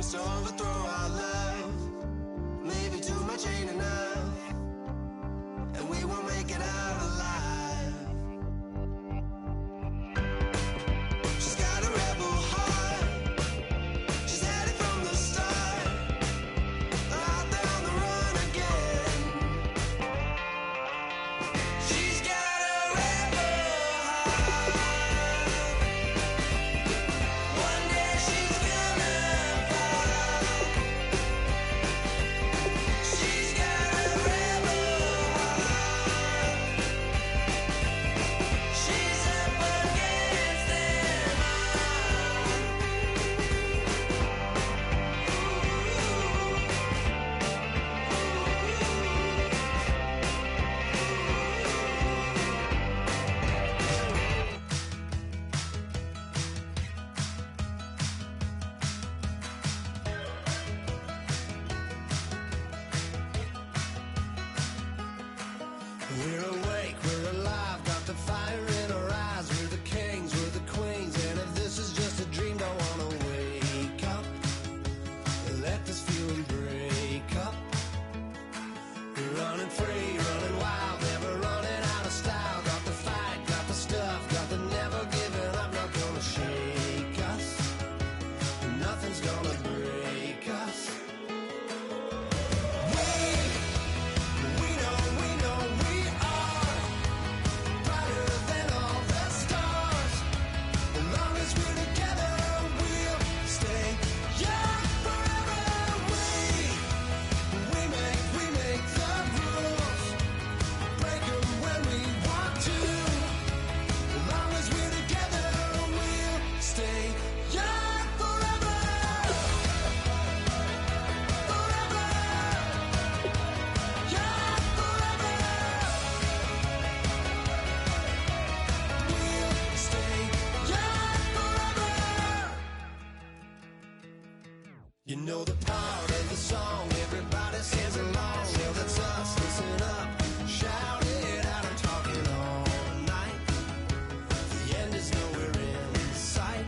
wants to overthrow our love. Maybe too much ain't enough, and we won't make it out alive. She's got a rebel heart. She's had it from the start. Out there on the run again. She's got a rebel heart. One day she's gonna fall. She's got a rebel heart. She's up against them We're awake, we're alive, got the fire in our eyes. We're the kings, we're the queens, and if this is just a dream, don't wanna wake up and let this feeling break up. We're running free, running wild, never running out of style. Got the fight, got the stuff, got the never giving up. Not gonna shake us, nothing's gonna break us. We know we are brighter than all the stars. As long as we're together, we'll stay young forever. We make the rules, break 'em when we want to. As long as we're together, we'll stay young forever. Forever. Young forever. We'll stay young forever. You know the part of the song, everybody sings along. Well, that's us, listen up, shout it out. I'm talking all night. The end is nowhere in sight.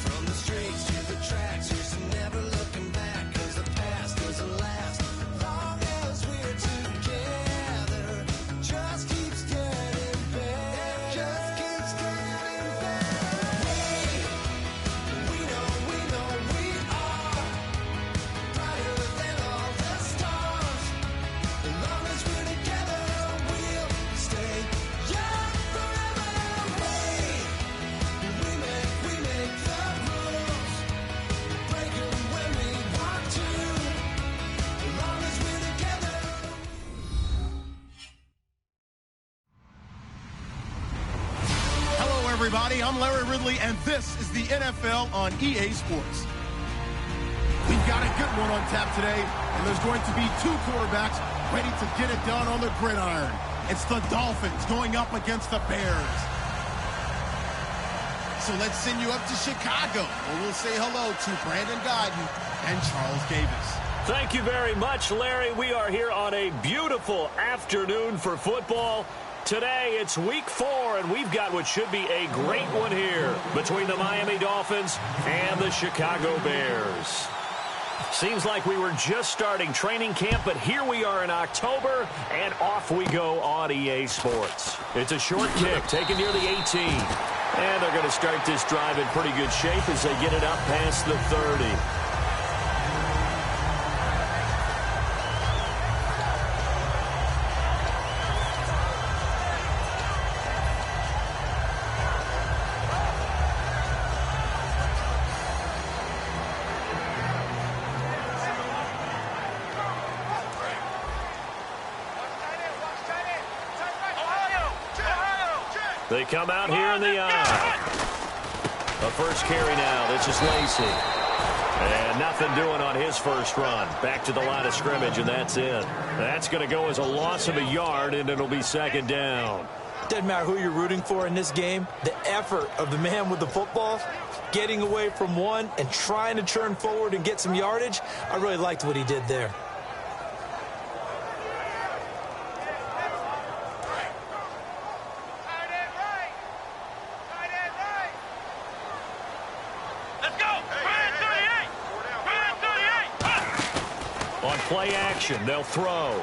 From the streets to the tracks, here's to never looking back. 'Cause the past doesn't last long as we're together. Just keeps getting better. Just keeps getting better. We know we are brighter than all the stars. As long as we're together, we'll stay young forever. We make the rules, break 'em when we want to. As long as we're together. Hello, everybody. I'm Larry Ridley, and this is the NFL on EA Sports. We've got a good one on tap today, and there's going to be two quarterbacks ready to get it done on the gridiron. It's the Dolphins going up against the Bears. So let's send you up to Chicago, where we'll say hello to Brandon Godden and Charles Davis. Thank you very much, Larry. We are here on a beautiful afternoon for football. Today, it's week 4, and we've got what should be a great one here between the Miami Dolphins and the Chicago Bears. Seems like we were just starting training camp, but here we are in October, and off we go on EA Sports. It's a short kick taken near the 18. And they're going to start this drive in pretty good shape as they get it up past the 30. They come out here in the eye. A first carry now. This is Lacey. And nothing doing on his first run. Back to the line of scrimmage, and that's it. That's going to go as a loss of a yard, and it'll be second down. Doesn't matter who you're rooting for in this game. The effort of the man with the football, getting away from one and trying to turn forward and get some yardage, I really liked what he did there. Let's go! 38! play action. They'll throw.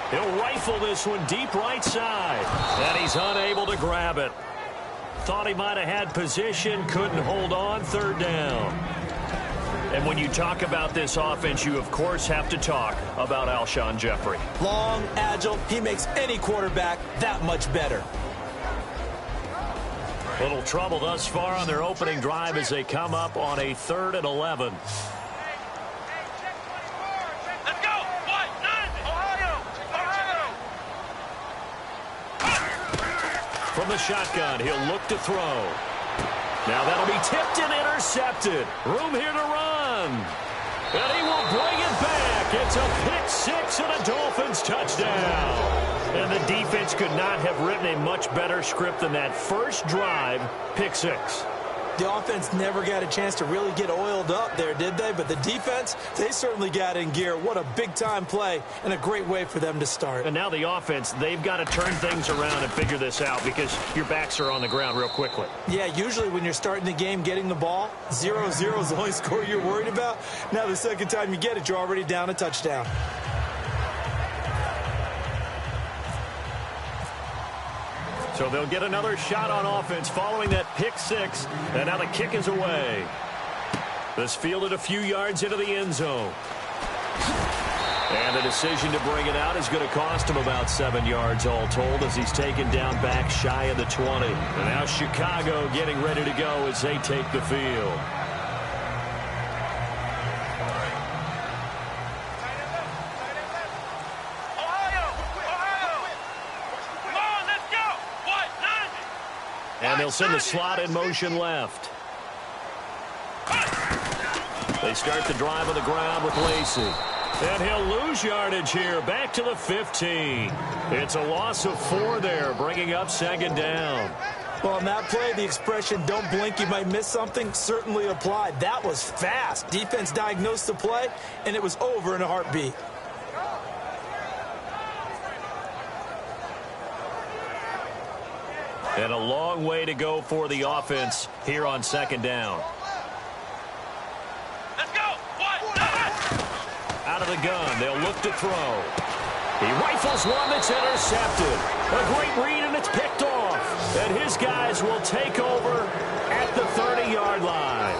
He'll rifle this one deep right side. And he's unable to grab it. Thought he might have had position, couldn't hold on, third down. And when you talk about this offense, you, of course, have to talk about Alshon Jeffrey. Long, agile, he makes any quarterback that much better. Little trouble thus far on their opening drive as they come up on a 3rd and 11. From the shotgun, he'll look to throw. Now that'll be tipped and intercepted. Room here to run. And he will bring it back. It's a pick six and a Dolphins touchdown. And the defense could not have written a much better script than that first drive, pick six. The offense never got a chance to really get oiled up there, did they? But the defense, they certainly got in gear. What a big-time play and a great way for them to start. And now the offense, they've got to turn things around and figure this out because your backs are on the ground real quickly. Yeah, usually when you're starting the game getting the ball, 0-0 is the only score you're worried about. Now the second time you get it, you're already down a touchdown. So they'll get another shot on offense following that pick six. And now the kick is away. This fielded a few yards into the end zone. And the decision to bring it out is going to cost him about 7 yards all told as he's taken down back shy of the 20. And now Chicago getting ready to go as they take the field. And they'll send the slot in motion left. They start the drive on the ground with Lacey. And he'll lose yardage here, back to the 15. It's a loss of 4 there, bringing up second down. Well, on that play, the expression, don't blink, you might miss something, certainly applied. That was fast. Defense diagnosed the play, and it was over in a heartbeat. And a long way to go for the offense here on second down. Let's go. Out of the gun, they'll look to throw. He rifles one that's intercepted. A great read, and it's picked off. And his guys will take over at the 30-yard line.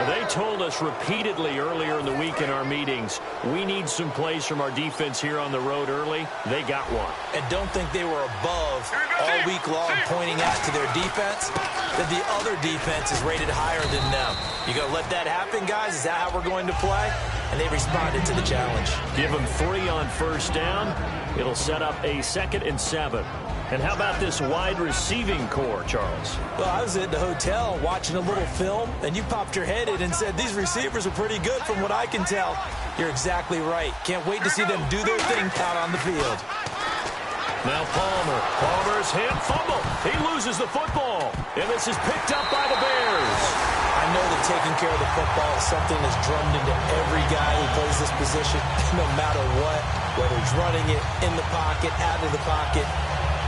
They told us repeatedly earlier in the week in our meetings, we need some plays from our defense here on the road early. They got one. And don't think they were above all week long pointing out to their defense that the other defense is rated higher than them. You going to let that happen, guys? Is that how we're going to play? And they responded to the challenge. Give them 3 on first down. It'll set up a 2nd and 7. And how about this wide receiving core, Charles? Well, I was at the hotel watching a little film, and you popped your head in and said, these receivers are pretty good from what I can tell. You're exactly right. Can't wait to see them do their thing out on the field. Now Palmer. Palmer's hit, fumble. He loses the football. And this is picked up by the Bears. I know that taking care of the football is something that's drummed into every guy who plays this position, no matter what, whether he's running it, in the pocket, out of the pocket.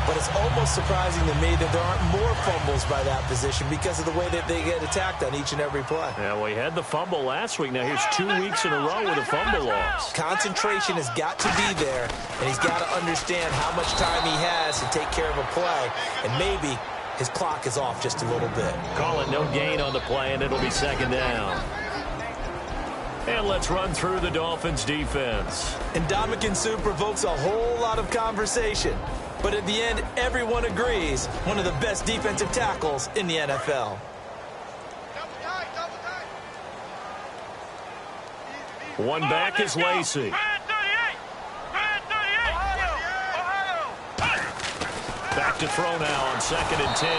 But it's almost surprising to me that there aren't more fumbles by that position because of the way that they get attacked on each and every play. Yeah, well, he had the fumble last week. Now here's 2 weeks in a row with a fumble loss. Concentration has got to be there, and he's got to understand how much time he has to take care of a play, and maybe his clock is off just a little bit. Call it no gain on the play, and it'll be second down. And let's run through the Dolphins' defense. And Ndamukong Suh provokes a whole lot of conversation. But at the end, everyone agrees, one of the best defensive tackles in the NFL. One back is Lacey. Back to throw now on 2nd and 10.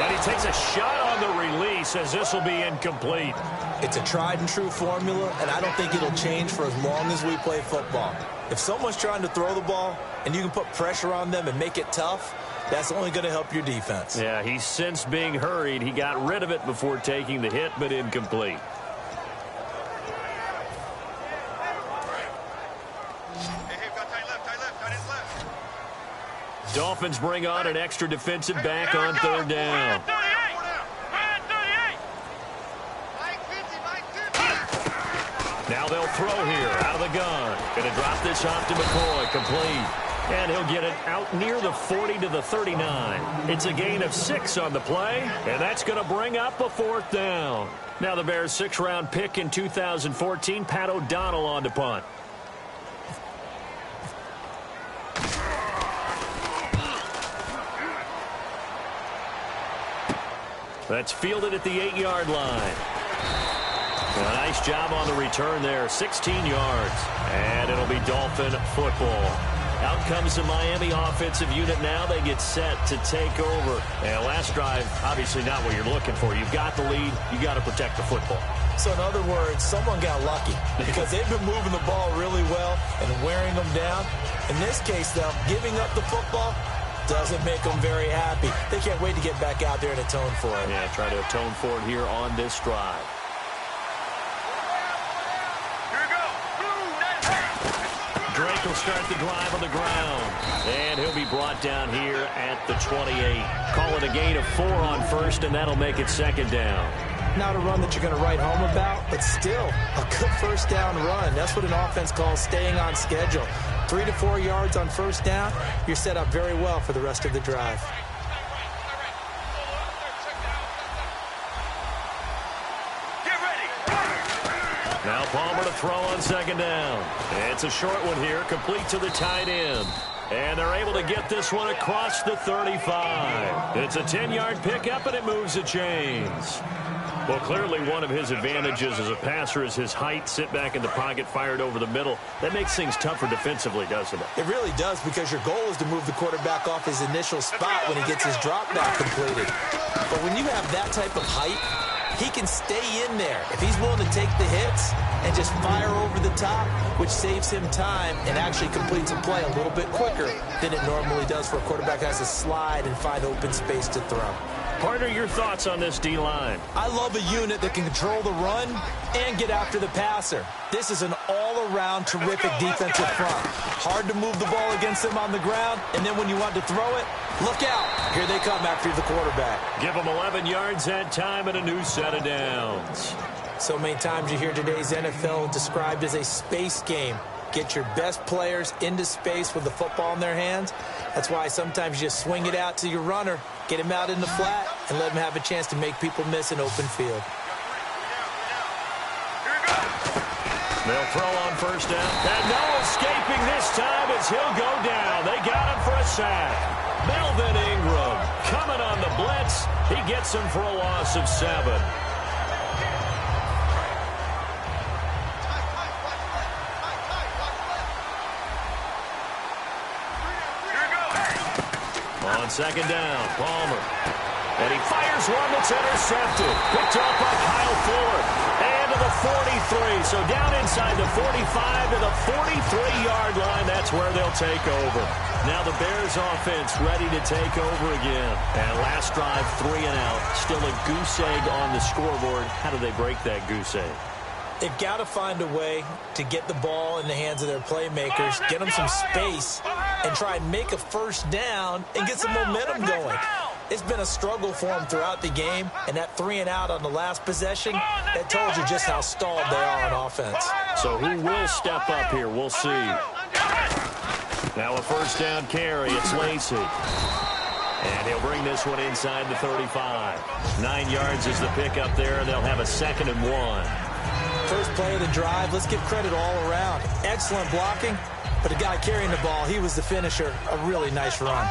And he takes a shot on the release as this will be incomplete. It's a tried and true formula, and I don't think it'll change for as long as we play football. If someone's trying to throw the ball and you can put pressure on them and make it tough, that's only going to help your defense. Yeah, he's since being hurried. He got rid of it before taking the hit, but incomplete. Dolphins bring on an extra defensive back on 3rd down. Now they'll throw here out of the gun. Going to drop this off to McCoy. Complete. And he'll get it out near the 40 to the 39. It's a gain of 6 on the play, and that's going to bring up a 4th down. Now the Bears' 6th-round pick in 2014, Pat O'Donnell on to punt. That's fielded at the 8-yard line. A nice job on the return there, 16 yards. And it'll be Dolphin football. Out comes the Miami offensive unit now. They get set to take over. And last drive, obviously not what you're looking for. You've got the lead. You got to protect the football. So in other words, someone got lucky because they've been moving the ball really well and wearing them down. In this case, though, giving up the football doesn't make them very happy. They can't wait to get back out there and atone for it. Yeah, try to atone for it here on this drive. Drake will start the drive on the ground. And he'll be brought down here at the 28. Call it a gain of 4 on first, and that'll make it 2nd down. Not a run that you're going to write home about, but still a good first down run. That's what an offense calls staying on schedule. 3 to 4 yards on first down, you're set up very well for the rest of the drive. Now Palmer to throw on 2nd down. It's a short one here, complete to the tight end. And they're able to get this one across the 35. It's a 10-yard pickup, and it moves the chains. Well, clearly one of his advantages as a passer is his height. Sit back in the pocket, fired over the middle. That makes things tougher defensively, doesn't it? It really does, because your goal is to move the quarterback off his initial spot when he gets his drop back completed. But when you have that type of height, he can stay in there if he's willing to take the hits and just fire over the top, which saves him time and actually completes a play a little bit quicker than it normally does for a quarterback who has to slide and find open space to throw. Partner, your thoughts on this D-line? I love a unit that can control the run and get after the passer. This is an all-around terrific defensive front. Hard to move the ball against them on the ground, and then when you want to throw it, look out. Here they come after the quarterback. Give them 11 yards that time and a new set of downs. So many times you hear today's NFL described as a space game. Get your best players into space with the football in their hands. That's why sometimes you just swing it out to your runner, get him out in the flat, and let him have a chance to make people miss an open field. They'll throw on first down. And no escaping this time as he'll go down. They got him for a sack. Melvin Ingram coming on the blitz. He gets him for a loss of 7. On 2nd down, Palmer. And he fires one that's intercepted. Picked up by Kyle Fuller. And to the 43. So down inside the 45 to the 43-yard line. That's where they'll take over. Now the Bears offense ready to take over again. And last drive, 3 and out. Still a goose egg on the scoreboard. How do they break that goose egg? They've got to find a way to get the ball in the hands of their playmakers, get them some space, and try and make a first down and get some momentum going. It's been a struggle for them throughout the game, and that 3 and out on the last possession, that told you just how stalled they are on offense. So who will step up here? We'll see. Now a first down carry. It's Lacey. And he'll bring this one inside the 35. 9 yards is the pickup there, and they'll have a 2nd and 1. First play of the drive, let's give credit all around. Excellent blocking, but the guy carrying the ball, he was the finisher. A really nice run.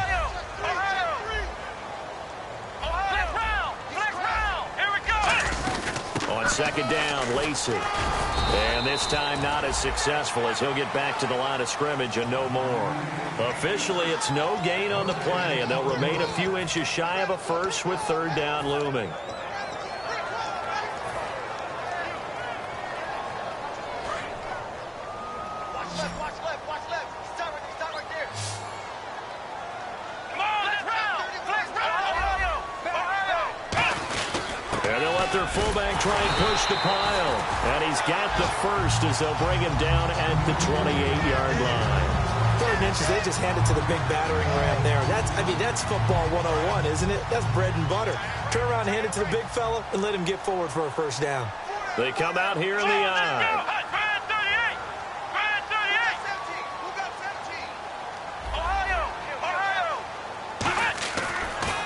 On 2nd down, Lacey. And this time not as successful as he'll get back to the line of scrimmage and no more. Officially, it's no gain on the play, and they'll remain a few inches shy of a first with 3rd down looming. Their fullback try and push the pile. And he's got the first as they'll bring him down at the 28-yard line. 3rd inches, they just handed to the big battering ram there. That's football 101, isn't it? That's bread and butter. Turn around and hand it to the big fella and let him get forward for a first down. They come out here in the eye.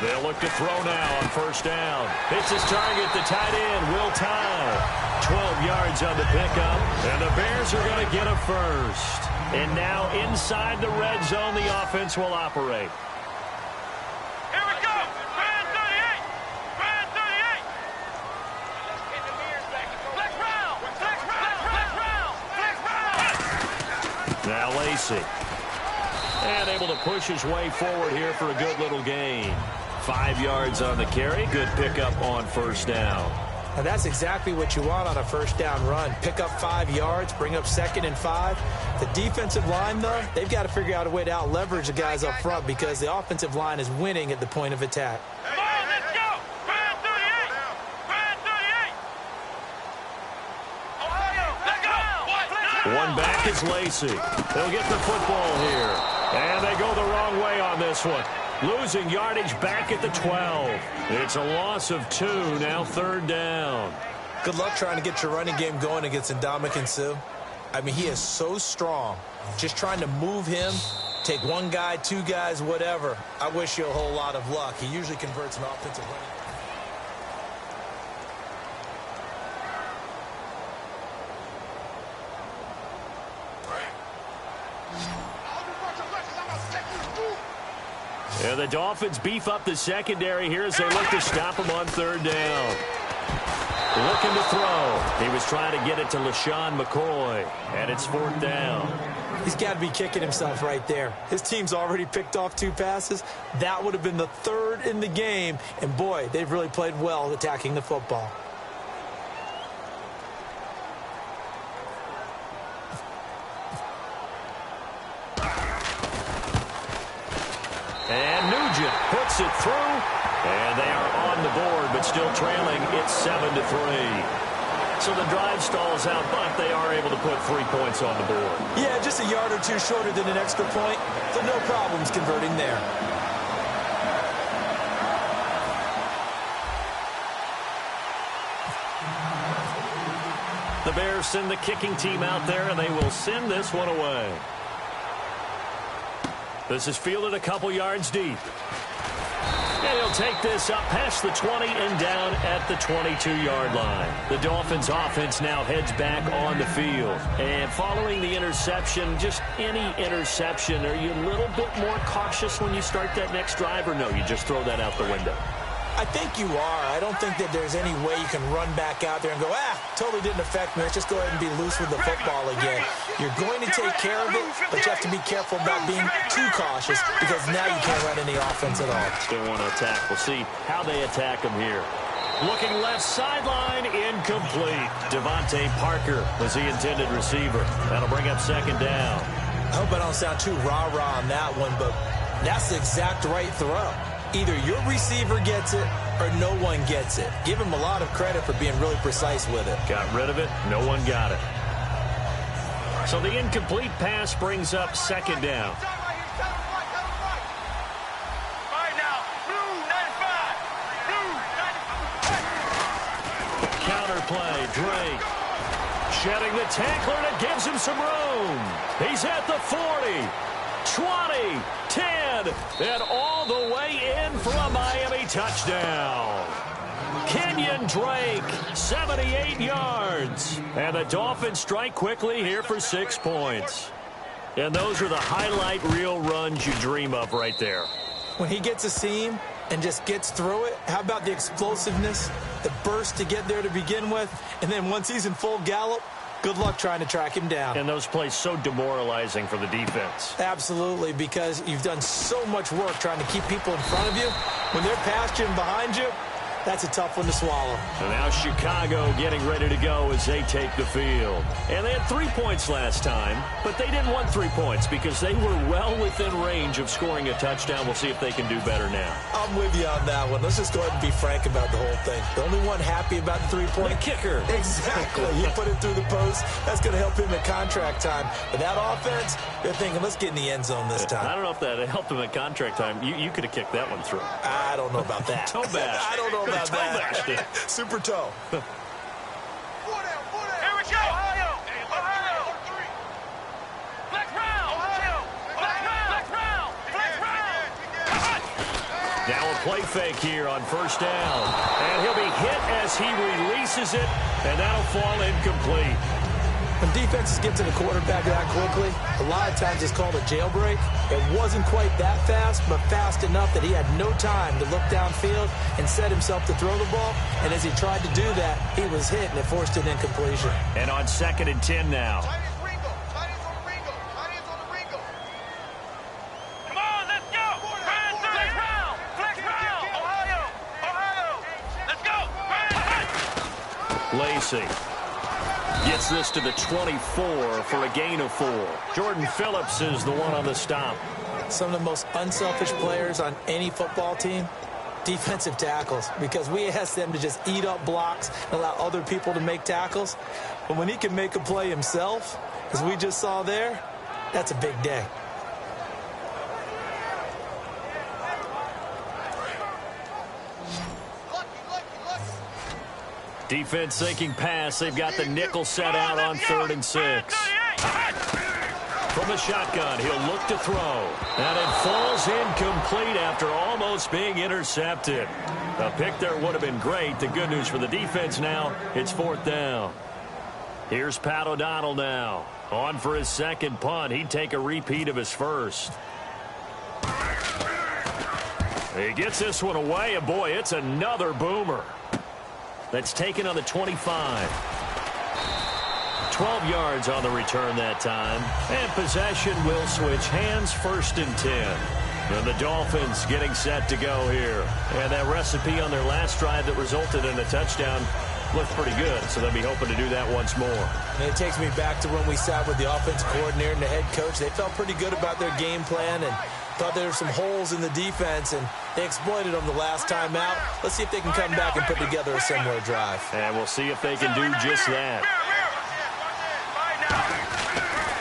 They'll look to throw now on first down. Hits his target, the tight end, Will Tye. 12 yards on the pickup, and the Bears are going to get a first. And now inside the red zone, the offense will operate. Here we go! Brand 38! Brand 38! Let's get the mirrors back. Flex round! Flex round! Flex round! Flex round! Now Lacey. And able to push his way forward here for a good little gain. 5 yards on the carry. Good pickup on first down. And that's exactly what you want on a first down run. Pick up 5 yards, bring up 2nd and 5. The defensive line, though, they've got to figure out a way to out-leverage the guys up front because the offensive line is winning at the point of attack. Come on, let's go! Brand 38! Brand 38! Ohio, let's go! One back is Lacey. They'll get the football here. And they go the wrong way on this one. Losing yardage back at the 12. It's a loss of 2, now 3rd down. Good luck trying to get your running game going against Ndamukong Suh. I mean, he is so strong. Just trying to move him, take one guy, 2 guys, whatever. I wish you a whole lot of luck. He usually converts an offensive running. And the Dolphins beef up the secondary here as they look to stop him on 3rd down. Looking to throw. He was trying to get it to LaShawn McCoy, and it's 4th down. He's got to be kicking himself right there. His team's already picked off 2 passes. That would have been the 3rd in the game, and boy, they've really played well attacking the football. And Nugent puts it through, and they are on the board, but still trailing. It's 7-3. So the drive stalls out, but they are able to put 3 points on the board. Yeah, just a yard or 2 shorter than an extra point, so no problems converting there. The Bears send the kicking team out there, and they will send this one away. This is fielded a couple yards deep. And he'll take this up past the 20 and down at the 22-yard line. The Dolphins offense now heads back on the field. And following the interception, just any interception, are you a little bit more cautious when you start that next drive, or no, you just throw that out the window? I think you are. I don't think that there's any way you can run back out there and go, totally didn't affect me. Let's just go ahead and be loose with the football again. You're going to take care of it, but you have to be careful about being too cautious because now you can't run any offense at all. Still want to attack. We'll see how they attack him here. Looking left sideline, incomplete. Devontae Parker was the intended receiver. That'll bring up 2nd down. I hope I don't sound too rah-rah on that one, but that's the exact right throw. Either your receiver gets it or no one gets it. Give him a lot of credit for being really precise with it. Got rid of it. No one got it. So the incomplete pass brings up 2nd down. Counter play, Drake. Shedding the tackler, and it gives him some room. He's at the 40. 20, 10, and all the way in for a Miami touchdown. Kenyon Drake, 78 yards. And the Dolphins strike quickly here for 6 points. And those are the highlight reel runs you dream of right there. When he gets a seam and just gets through it, how about the explosiveness, the burst to get there to begin with, and then once he's in full gallop, good luck trying to track him down. And those plays so demoralizing for the defense. Absolutely, because you've done so much work trying to keep people in front of you. When they're past you and behind you, that's a tough one to swallow. So now Chicago getting ready to go as they take the field. And they had 3 points last time, but they didn't want 3 points because they were well within range of scoring a touchdown. We'll see if they can do better now. I'm with you on that one. Let's just go ahead and be frank about the whole thing. The only one happy about the 3-point kicker. Exactly. He put it through the post. That's going to help him at contract time. But that offense, they're thinking, let's get in the end zone this time. I don't know if that helped him at contract time. You could have kicked that one through. I don't know about that. Toe bash. I don't know about toe bashed it. Super toe. Here we go! Ohio! Ohio! Flex round! Ohio! Flex round! Flex round! Flex round! Now a play fake here on first down. And he'll be hit as he releases it, and that'll fall incomplete. When defenses get to the quarterback that quickly, a lot of times it's called a jailbreak. It wasn't quite that fast, but fast enough that he had no time to look downfield and set himself to throw the ball. And as he tried to do that, he was hit, and it forced an incompletion. And on 2nd and 10 now. Come on, let's go. Flex round. Flex round. Ohio. Let's go. Lacey gets this to the 24 for a gain of 4. Jordan Phillips is the one on the stop. Some of the most unselfish players on any football team, defensive tackles, because we ask them to just eat up blocks and allow other people to make tackles. But when he can make a play himself, as we just saw there, that's a big day. Defense thinking pass. They've got the nickel set out on 3rd and 6. From the shotgun, he'll look to throw. And it falls incomplete after almost being intercepted. A pick there would have been great. The good news for the defense now, it's 4th down. Here's Pat O'Donnell now. On for his 2nd punt. He'd take a repeat of his 1st. He gets this one away, and boy, it's another boomer. That's taken on the 25. 12 yards on the return that time. And possession will switch hands, 1st and 10. And the Dolphins getting set to go here. And that recipe on their last drive that resulted in a touchdown looked pretty good, so they'll be hoping to do that once more. And it takes me back to when we sat with the offensive coordinator and the head coach. They felt pretty good about their game plan and thought there were some holes in the defense, and they exploited them the last time out. Let's see if they can come back and put together a similar drive. And we'll see if they can do just that.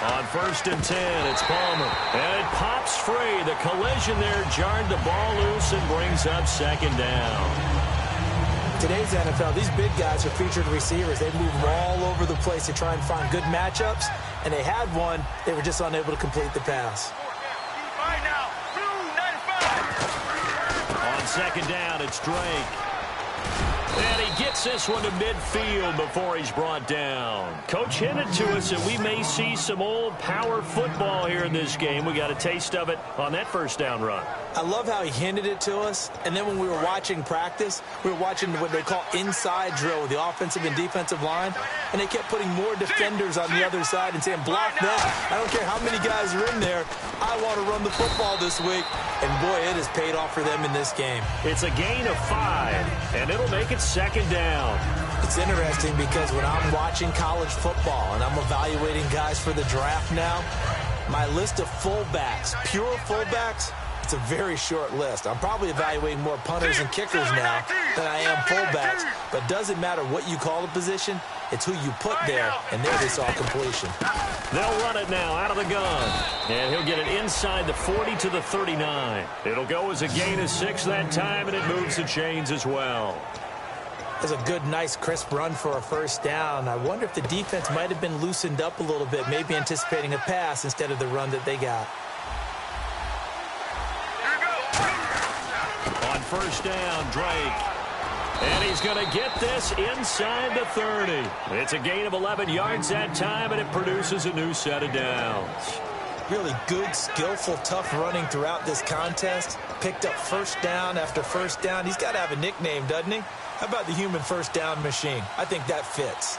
On 1st and 10, it's Palmer. And it pops free. The collision there jarred the ball loose and brings up 2nd down. Today's NFL, these big guys are featured receivers. They move all over the place to try and find good matchups, and they had one. They were just unable to complete the pass. On 2nd down, it's Drake. And he gets this one to midfield before he's brought down. Coach hinted to us that we may see some old power football here in this game. We got a taste of it on that 1st down run. I love how he hinted it to us, and then when we were watching practice, we were watching what they call inside drill with the offensive and defensive line, and they kept putting more defenders on the other side and saying, block that. I don't care how many guys are in there. I want to run the football this week, and boy, it has paid off for them in this game. It's a gain of 5, and it'll make it 2nd down. It's interesting because when I'm watching college football and I'm evaluating guys for the draft now, my list of fullbacks, pure fullbacks, it's a very short list. I'm probably evaluating more punters and kickers now than I am fullbacks. But it doesn't matter what you call the position. It's who you put there, and there they saw completion. They'll run it now out of the gun. And he'll get it inside the 40 to the 39. It'll go as a gain of 6 that time, and it moves the chains as well. That's a good, nice, crisp run for a 1st down. I wonder if the defense might have been loosened up a little bit, maybe anticipating a pass instead of the run that they got. On 1st down, Drake. And he's going to get this inside the 30. It's a gain of 11 yards that time, and it produces a new set of downs. Really good, skillful, tough running throughout this contest. Picked up 1st down after 1st down. He's got to have a nickname, doesn't he? How about the human 1st down machine? I think that fits.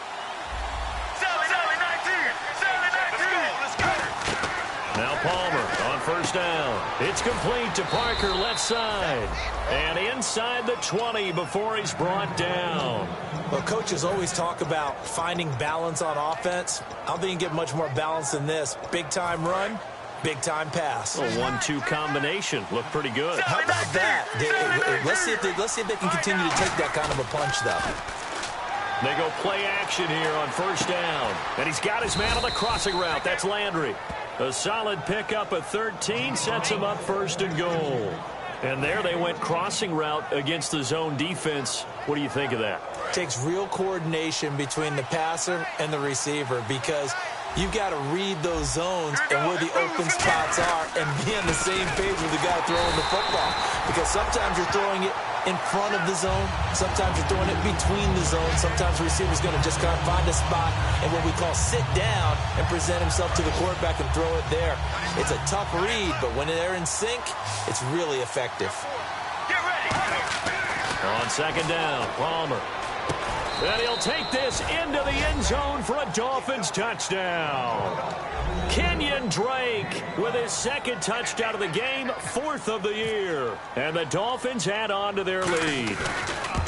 Now Palmer on 1st down. It's complete to Parker left side. And inside the 20 before he's brought down. Well, coaches always talk about finding balance on offense. I don't think you can get much more balance than this. Big-time run, big-time pass. A 1-2 combination. Looked pretty good. How about that? Let's see if they can continue to take that kind of a punch, though. They go play action here on 1st down. And he's got his man on the crossing route. That's Landry. A solid pickup at 13 sets him up 1st and goal. And there they went crossing route against the zone defense. What do you think of that? Takes real coordination between the passer and the receiver because You've got to read those zones and where the open spots are and be on the same page with the guy throwing the football. Because sometimes you're throwing it in front of the zone. Sometimes you're throwing it between the zones. Sometimes the receiver's going to just kind of find a spot and what we call sit down and present himself to the quarterback and throw it there. It's a tough read, but when they're in sync, it's really effective. Get ready. On second down, Palmer. And he'll take this into the end zone for a Dolphins touchdown. Kenyon Drake with his second touchdown of the game, 4th of the year. And the Dolphins add on to their lead.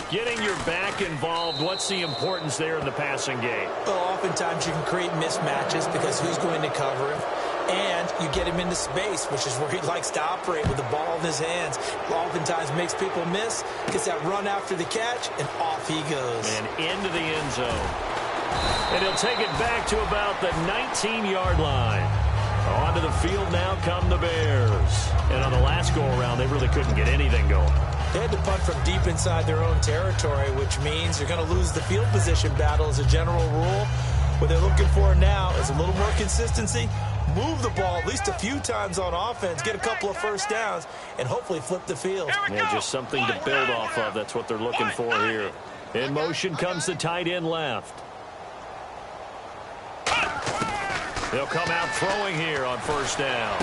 Getting your back involved, what's the importance there in the passing game? Well, oftentimes you can create mismatches because who's going to cover him? And you get him into space, which is where he likes to operate with the ball in his hands. Oftentimes makes people miss, gets that run after the catch, and off he goes. And into the end zone. And he'll take it back to about the 19-yard line. Onto the field now come the Bears. And on the last go-around, they really couldn't get anything going. They had to punt from deep inside their own territory, which means you're going to lose the field position battle as a general rule. What they're looking for now is a little more consistency, move the ball at least a few times on offense, get a couple of first downs, and hopefully flip the field. Yeah, just something to build off of. That's what they're looking for here. In motion comes the tight end left. They'll come out throwing here on first down.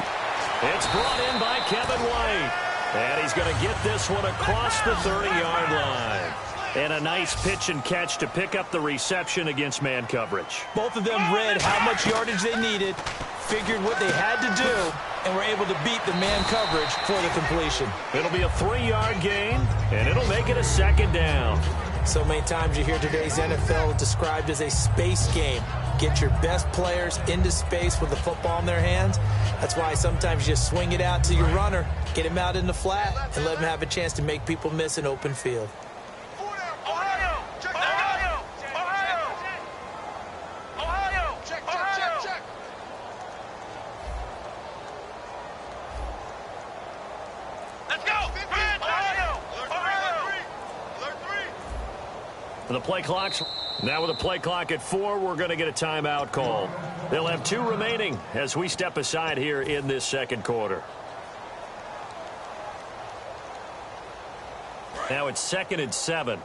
It's brought in by Kevin White. And he's going to get this one across the 30-yard line. And a nice pitch and catch to pick up the reception against man coverage. Both of them read how much yardage they needed, figured what they had to do, and were able to beat the man coverage for the completion. It'll be a 3-yard gain, and it'll make it a second down. So many times you hear today's NFL described as a space game. Get your best players into space with the football in their hands. That's why sometimes you just swing it out to your runner, get him out in the flat, and let him have a chance to make people miss an open field. The play clock's now with a play clock at 4, we're going to get a timeout call. They'll have 2 remaining as we step aside here in this second quarter. Now it's 2nd and 7.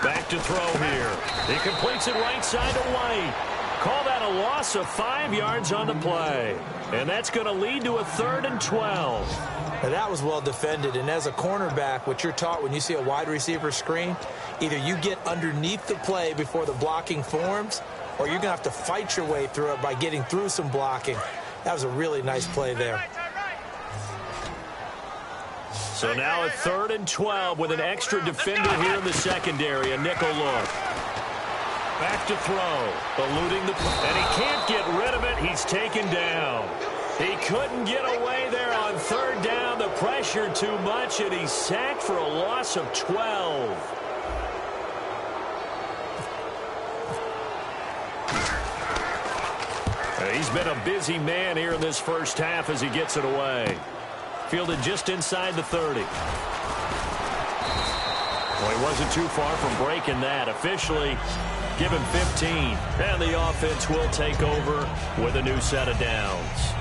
Back to throw here. He completes it right side to White. Call that a loss of 5 yards on the play. And that's going to lead to a 3rd and 12. Now that was well defended, and as a cornerback, what you're taught when you see a wide receiver screen, either you get underneath the play before the blocking forms, or you're going to have to fight your way through it by getting through some blocking. That was a really nice play there. So now a 3rd and 12 with an extra defender here in the secondary, a nickel look. Back to throw, eluding the play, and he can't get rid of it. He's taken down. He couldn't get away there on 3rd down. The pressure too much, and he's sacked for a loss of 12. He's been a busy man here in this first half as he gets it away. Fielded just inside the 30. Well, he wasn't too far from breaking that. Officially, give him 15. And the offense will take over with a new set of downs.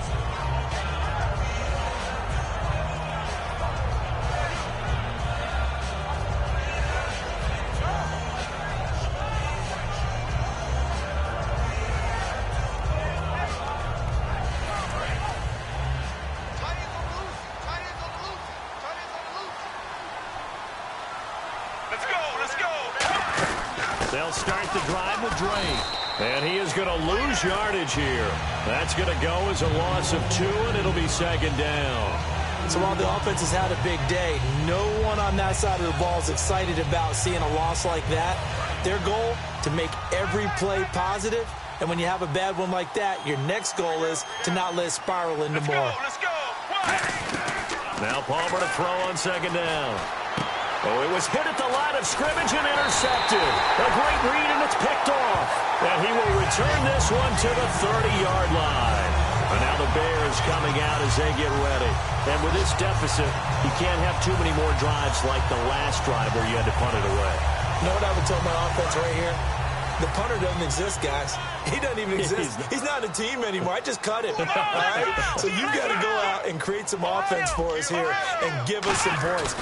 They'll start the drive with Drake. And he is going to lose yardage here. That's going to go as a loss of 2, and it'll be 2nd down. So while the offense has had a big day, no one on that side of the ball is excited about seeing a loss like that. Their goal, to make every play positive. And when you have a bad one like that, your next goal is to not let it spiral into more. Let's go. Now Palmer to throw on 2nd down. Oh, it was hit at the line of scrimmage and intercepted. A great read, and it's picked off. And he will return this one to the 30-yard line. And now the Bears coming out as they get ready. And with this deficit, you can't have too many more drives like the last drive where you had to punt it away. You know what I would tell my offense right here? The punter doesn't exist, guys. He doesn't even exist. He's not a team anymore. I just cut him. All right? So you've got to go out and create some offense for us here and give us some points.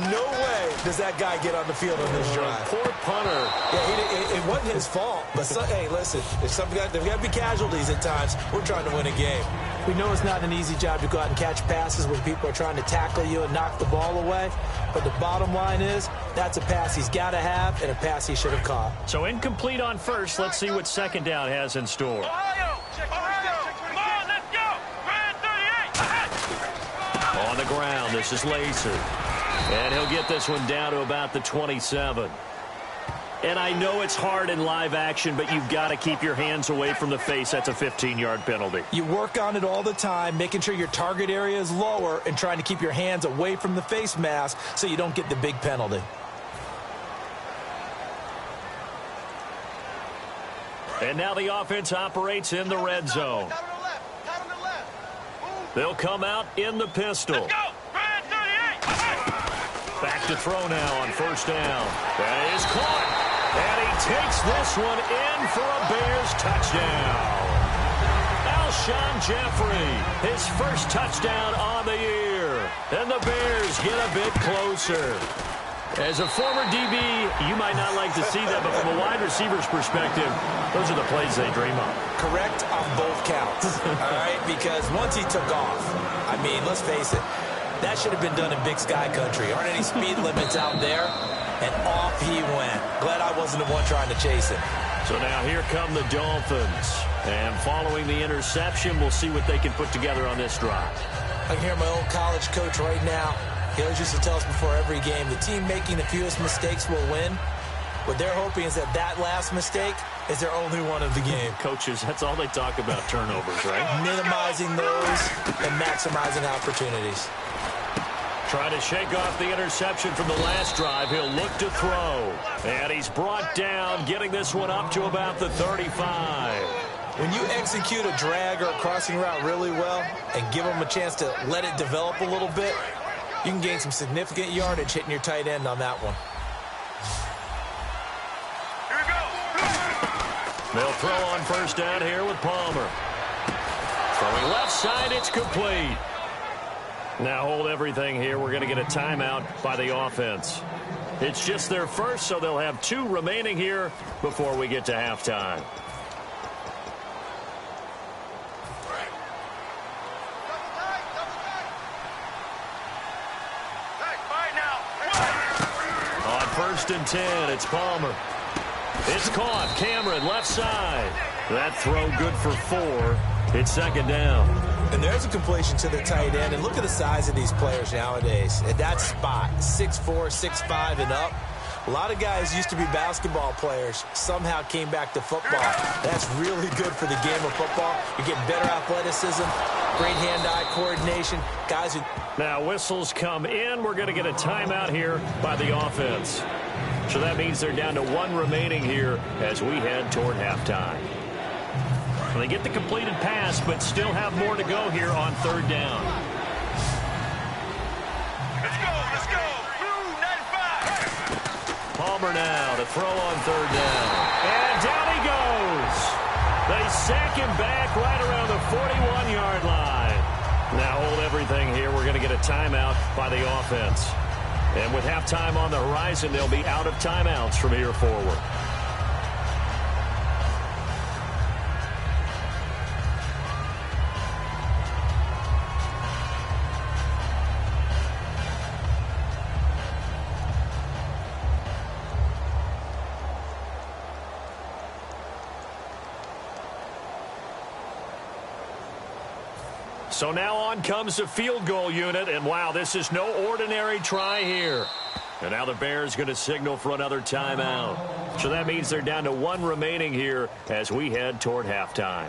No way does that guy get on the field on this drive. Poor punter. Yeah, it wasn't his fault. But, hey, listen, there's got to be casualties at times. We're trying to win a game. We know it's not an easy job to go out and catch passes when people are trying to tackle you and knock the ball away. But the bottom line is that's a pass he's got to have and a pass he should have caught. So incomplete on first. Let's see what second down has in store. Ohio! Come on, let's go! Brand 38! On the ground, this is Lacer. And he'll get this one down to about the 27. And I know it's hard in live action, but you've got to keep your hands away from the face. That's a 15-yard penalty. You work on it all the time, making sure your target area is lower and trying to keep your hands away from the face mask so you don't get the big penalty. And now the offense operates in the red zone. They'll come out in the pistol. Let's go! Brand 38! Back to throw now on first down. That is caught. And he takes this one in for a Bears touchdown. Alshon Jeffrey, his first touchdown on the year. And the Bears get a bit closer. As a former DB, you might not like to see that, but from a wide receiver's perspective, those are the plays they dream of. Correct on both counts, all right? Because once he took off, I mean, let's face it, that should have been done in Big Sky Country. Aren't any speed limits out there? And off he went. Glad I wasn't the one trying to chase him. So now here come the Dolphins. And following the interception, we'll see what they can put together on this drive. I can hear my old college coach right now. He always used to tell us before every game, the team making the fewest mistakes will win. What they're hoping is that last mistake is their only one of the game. Coaches, that's all they talk about, turnovers, right? Minimizing those and maximizing opportunities. Trying to shake off the interception from the last drive. He'll look to throw. And he's brought down, getting this one up to about the 35. When you execute a drag or a crossing route really well and give them a chance to let it develop a little bit, you can gain some significant yardage hitting your tight end on that one. They'll throw on first down here with Palmer. Throwing left side, it's complete. Now hold everything here. We're going to get a timeout by the offense. It's just their first, so they'll have 2 remaining here before we get to halftime. On first and 10, it's Palmer. It's caught. Cameron, left side. That throw good for 4. It's second down. And there's a completion to the tight end. And look at the size of these players nowadays. At that spot, 6'4", 6'5", and up. A lot of guys used to be basketball players. Somehow came back to football. That's really good for the game of football. You're getting better athleticism, great hand-eye coordination. Guys who... Now whistles come in. We're going to get a timeout here by the offense. So that means they're down to 1 remaining here as we head toward halftime. They get the completed pass, but still have more to go here on third down. Let's go, let's go. Blue 95. Palmer now to throw on third down. And down he goes. They sack him back right around the 41-yard line. Now hold everything here. We're going to get a timeout by the offense. And with halftime on the horizon, they'll be out of timeouts from here forward. So now on comes the field goal unit, and wow, this is no ordinary try here. And now the Bears going to signal for another timeout. So that means they're down to 1 remaining here as we head toward halftime.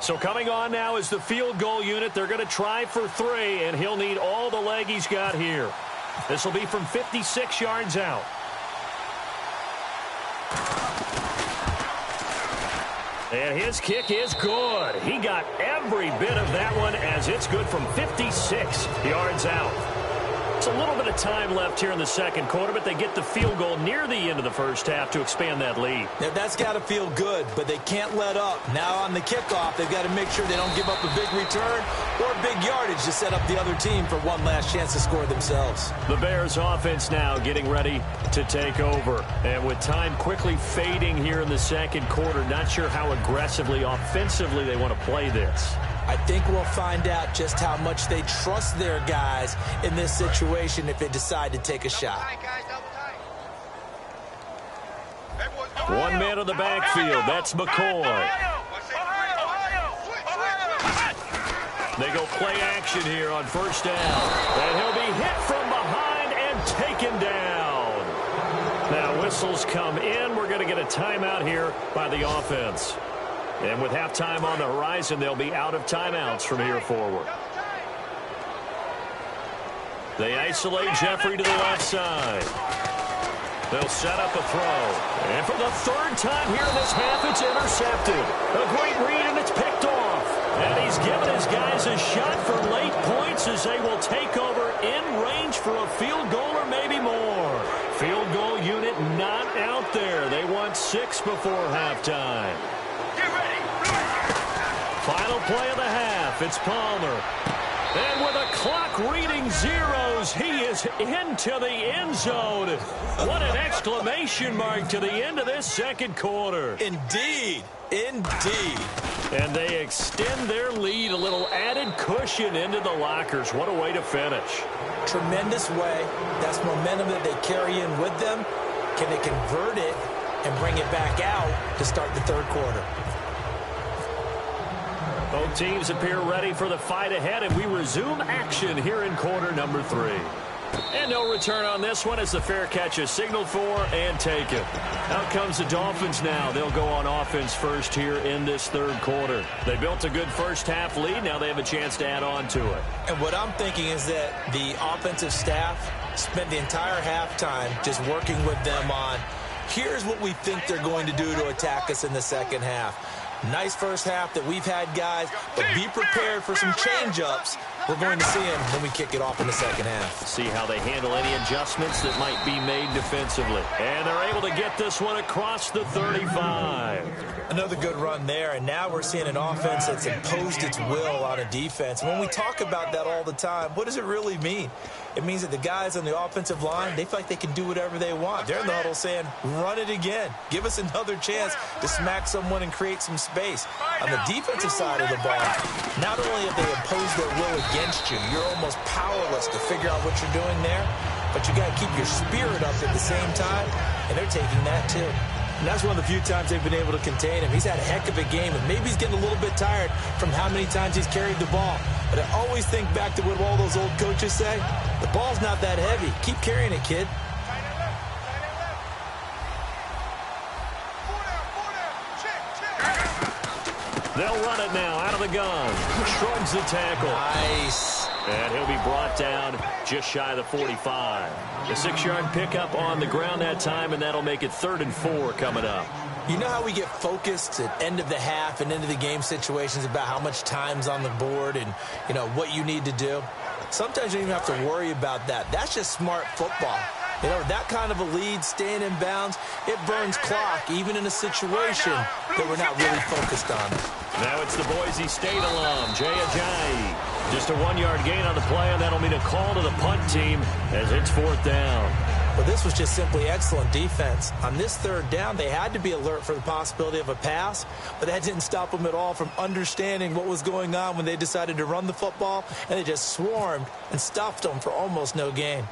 So coming on now is the field goal unit. They're going to try for 3, and he'll need all the leg he's got here. This will be from 56 yards out. And his kick is good. He got every bit of that one as it's good from 56 yards out. It's a little bit of time left here in the second quarter, but they get the field goal near the end of the first half to expand that lead. Now, that's got to feel good, but they can't let up. Now on the kickoff, they've got to make sure they don't give up a big return or big yardage to set up the other team for one last chance to score themselves. The Bears offense now getting ready to take over. And with time quickly fading here in the second quarter, not sure how aggressively, offensively they want to play this. I think we'll find out just how much they trust their guys in this situation if they decide to take a shot. 1 man in the backfield. That's McCoy. They go play action here on first down. And he'll be hit from behind and taken down. Now whistles come in. We're going to get a timeout here by the offense. And with halftime on the horizon, they'll be out of timeouts from here forward. They isolate Jeffrey to the left side. They'll set up a throw. And for the third time here in this half, it's intercepted. A great read, and it's picked off. And he's given his guys a shot for late points as they will take over in range for a field goal or maybe more. Field goal unit not out there. They want 6 before halftime. Final play of the half. It's Palmer. And with a clock reading zeros, he is into the end zone. What an exclamation mark to the end of this second quarter. Indeed. Indeed. And they extend their lead, a little added cushion into the lockers. What a way to finish. Tremendous way. That's momentum that they carry in with them. Can they convert it and bring it back out to start the third quarter? Both teams appear ready for the fight ahead, and we resume action here in quarter number 3. And no return on this one as the fair catch is signaled for and taken. Out comes the Dolphins now. They'll go on offense first here in this third quarter. They built a good first half lead. Now they have a chance to add on to it. And what I'm thinking is that the offensive staff spent the entire halftime just working with them on, here's what we think they're going to do to attack us in the second half. Nice first half that we've had, guys, but be prepared for some change-ups. We're going to see them when we kick it off in the second half. See how they handle any adjustments that might be made defensively. And they're able to get this one across the 35. Another good run there, and now we're seeing an offense that's imposed its will on a defense. When we talk about that all the time, what does it really mean? It means that the guys on the offensive line, they feel like they can do whatever they want. They're in the huddle saying, run it again. Give us another chance to smack someone and create some space. On the defensive side of the ball, not only have they imposed their will against you, you're almost powerless to figure out what you're doing there, but you got to keep your spirit up at the same time, and they're taking that too. And that's one of the few times they've been able to contain him. He's had a heck of a game, and maybe he's getting a little bit tired from how many times he's carried the ball. But I always think back to what all those old coaches say. The ball's not that heavy. Keep carrying it, kid. They'll run it now out of the gun. Shrugs the tackle. Nice. And he'll be brought down just shy of the 45. The 6-yard pickup on the ground that time, and that'll make it 3rd and 4 coming up. You know how we get focused at end of the half and into the game situations about how much time's on the board and, you know, what you need to do? Sometimes you don't even have to worry about that. That's just smart football. You know, that kind of a lead, staying in bounds, it burns clock, even in a situation that we're not really focused on. Now it's the Boise State alum, Jay Ajayi. Just a 1-yard gain on the play, and that'll mean a call to the punt team as it's 4th down. Well, this was just simply excellent defense. On this 3rd down, they had to be alert for the possibility of a pass, but that didn't stop them at all from understanding what was going on when they decided to run the football, and they just swarmed and stuffed them for almost no gain.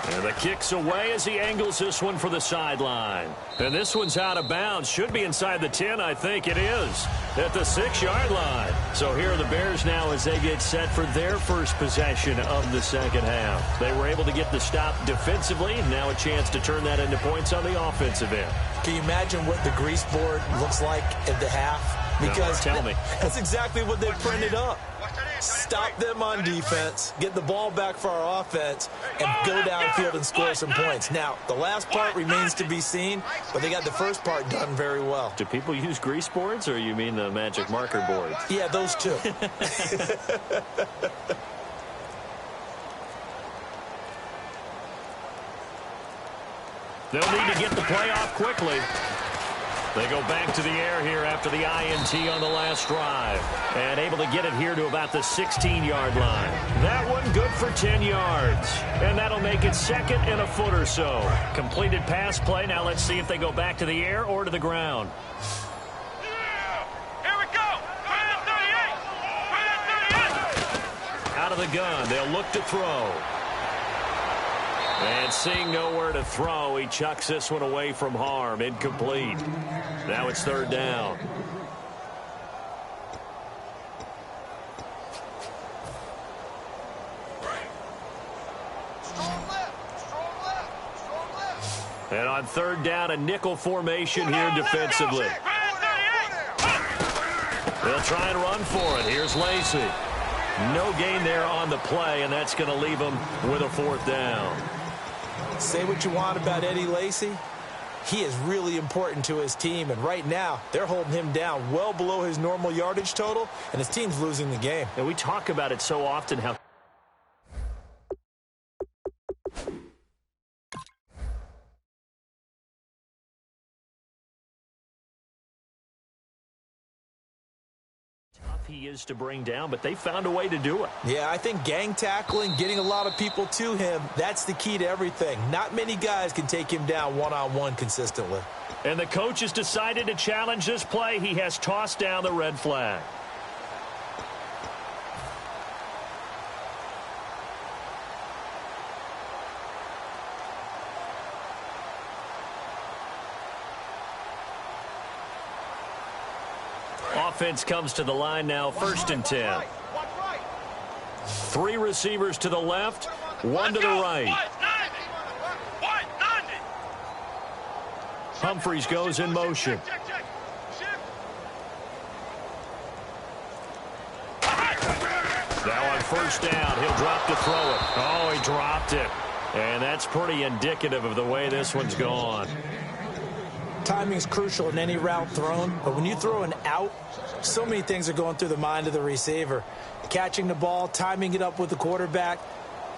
And the kick's away as he angles this one for the sideline. And this one's out of bounds. Should be inside the 10, I think it is, at the 6-yard line. So here are the Bears now as they get set for their first possession of the second half. They were able to get the stop defensively. Now a chance to turn that into points on the offensive end. Can you imagine what the grease board looks like at the half? Because no, tell me. That's exactly what they printed up. stop them on defense, get the ball back for our offense, and go downfield and score some points. Now, the last part remains to be seen, but they got the first part done very well. Do people use grease boards, or you mean the magic marker boards? Yeah, those two. They'll need to get the play off quickly. They go back to the air here after the INT on the last drive. And able to get it here to about the 16-yard line. That one good for 10 yards. And that'll make it second and a foot or so. Completed pass play. Now let's see if they go back to the air or to the ground. Here we go. 38. Out of the gun. They'll look to throw. And seeing nowhere to throw, he chucks this one away from harm. Incomplete. Now it's third down. And on third down, a nickel formation here defensively. They'll try and run for it. Here's Lacey. No gain there on the play, and that's going to leave them with a fourth down. Say what you want about Eddie Lacy. He is really important to his team, and right now they're holding him down well below his normal yardage total, and his team's losing the game. And we talk about it so often, how he is to bring down, but they found a way to do it. Yeah, I think gang tackling, getting a lot of people to him, that's the key to everything. Not many guys can take him down one-on-one consistently. And the coach has decided to challenge this play. He has tossed down the red flag. Offense comes to the line now, 1st and 10. 3 receivers to the left, 1 to the right. Humphreys goes in motion. Now on first down, he'll drop to throw it. Oh, he dropped it. And that's pretty indicative of the way this one's gone. Timing's crucial in any route thrown, but when you throw an out, so many things are going through the mind of the receiver. Catching the ball, timing it up with the quarterback.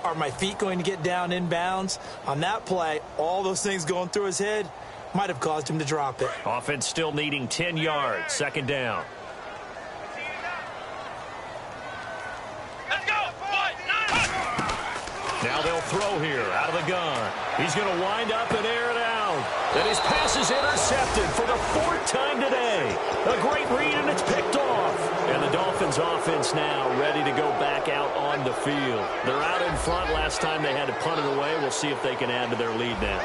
Are my feet going to get down inbounds? On that play, all those things going through his head might have caused him to drop it. Offense still needing 10 yards, 2nd down. Let's go. Now they'll throw here out of the gun. He's going to wind up and air it out. And his pass is intercepted for the 4th time today. A great read, and it's picked off. And the Dolphins offense now ready to go back out on the field. They're out in front. Last time they had to punt it away. We'll see if they can add to their lead now.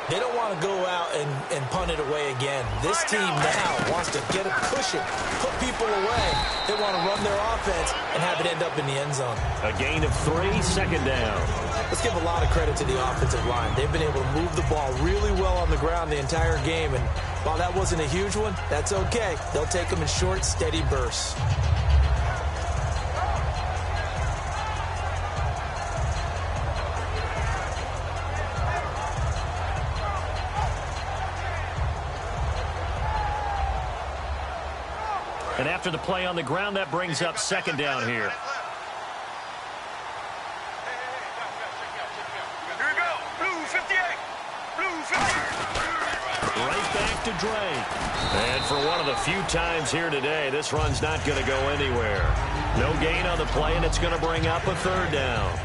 They don't want to go out and punt it away again. This team now wants to get a cushion, put people away. They want to run their offense and have it end up in the end zone. A gain of 3, 2nd down. Let's give a lot of credit to the offensive line. They've been able to move the ball really well on the ground the entire game. And while that wasn't a huge one, that's okay. They'll take them in short, steady bursts. And after the play on the ground, that brings up 2nd down here. Here we go. Blue 58. Blue 58. Right back to Drake. And for one of the few times here today, this run's not going to go anywhere. No gain on the play, and it's going to bring up a 3rd down.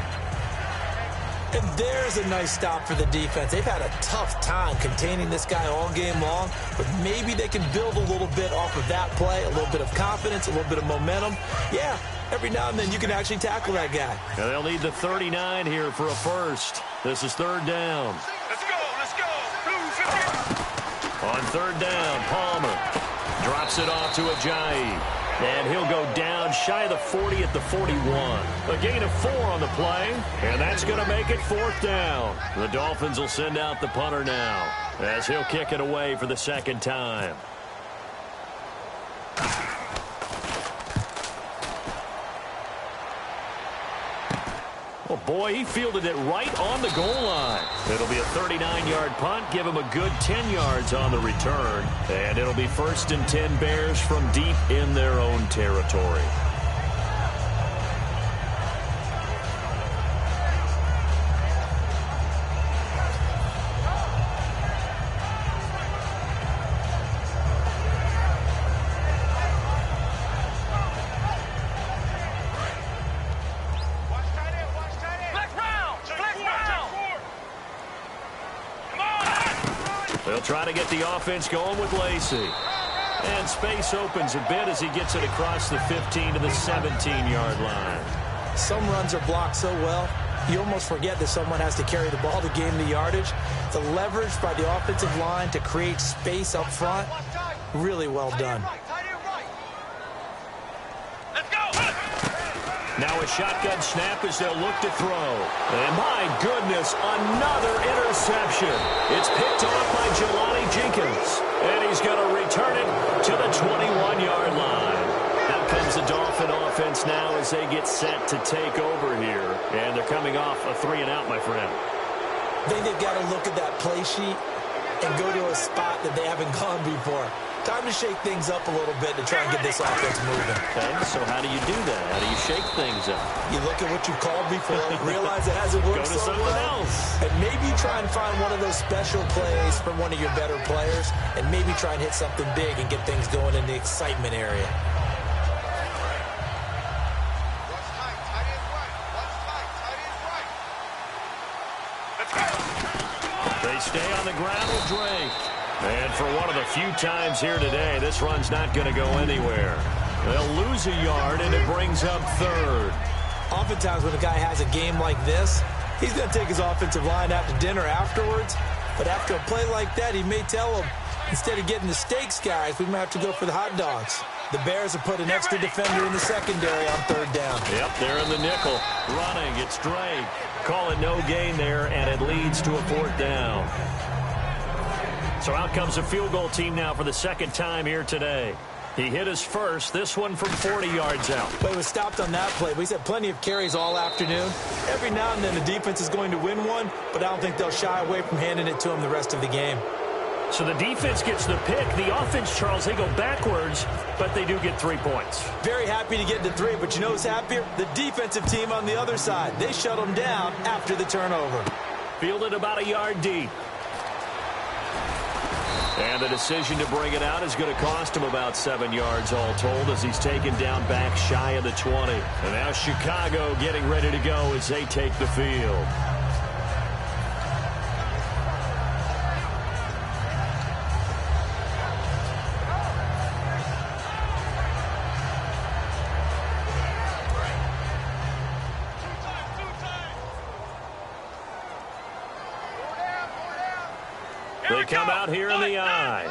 And there's a nice stop for the defense. They've had a tough time containing this guy all game long, but maybe they can build a little bit off of that play, a little bit of confidence, a little bit of momentum. Yeah, every now and then you can actually tackle that guy. And they'll need the 39 here for a first. This is 3rd down. Let's go. Let's go. Blue 58. On 3rd down, Palmer drops it off to Ajayi. And he'll go down shy of the 40 at the 41. A gain of 4 on the play, and that's going to make it 4th down. The Dolphins will send out the punter now as he'll kick it away for the 2nd time. Oh, boy, he fielded it right on the goal line. It'll be a 39-yard punt, give him a good 10 yards on the return. And it'll be 1st and 10 Bears from deep in their own territory. They'll try to get the offense going with Lacey. And space opens a bit as he gets it across the 15 to the 17-yard line. Some runs are blocked so well, you almost forget that someone has to carry the ball to gain the yardage. The leverage by the offensive line to create space up front, really well done. Now a shotgun snap as they'll look to throw. And my goodness, another interception. It's picked off by Jelani Jenkins. And he's going to return it to the 21-yard line. Out comes the Dolphin offense now as they get set to take over here. And they're coming off a 3-and-out, my friend. I think they've got to look at that play sheet and go to a spot that they haven't gone before. Time to shake things up a little bit to try and get this offense moving. Okay, so how do you do that? How do you shake things up? You look at what you called before, realize it hasn't worked so well, and maybe try and find one of those special plays from one of your better players, and maybe try and hit something big and get things going in the excitement area. They stay on the ground with Drake. And for one of the few times here today, this run's not going to go anywhere. They'll lose a yard, and it brings up 3rd. Oftentimes when a guy has a game like this, he's going to take his offensive line out to dinner afterwards. But after a play like that, he may tell them, instead of getting the steaks, guys, we might have to go for the hot dogs. The Bears have put an extra defender in the secondary on 3rd down. Yep, they're in the nickel. Running, it's Drake. Call it no gain there, and it leads to a 4th down. So out comes the field goal team now for the 2nd time here today. He hit his first, this one from 40 yards out. But he was stopped on that play. He's had plenty of carries all afternoon. Every now and then the defense is going to win one, but I don't think they'll shy away from handing it to him the rest of the game. So the defense gets the pick. The offense, Charles, they go backwards, but they do get 3 points. Very happy to get to 3, but you know who's happier? The defensive team on the other side. They shut them down after the turnover. Fielded about a yard deep. And the decision to bring it out is going to cost him about 7 yards all told as he's taken down back shy of the 20. And now Chicago getting ready to go as they take the field. They come out here in the eye.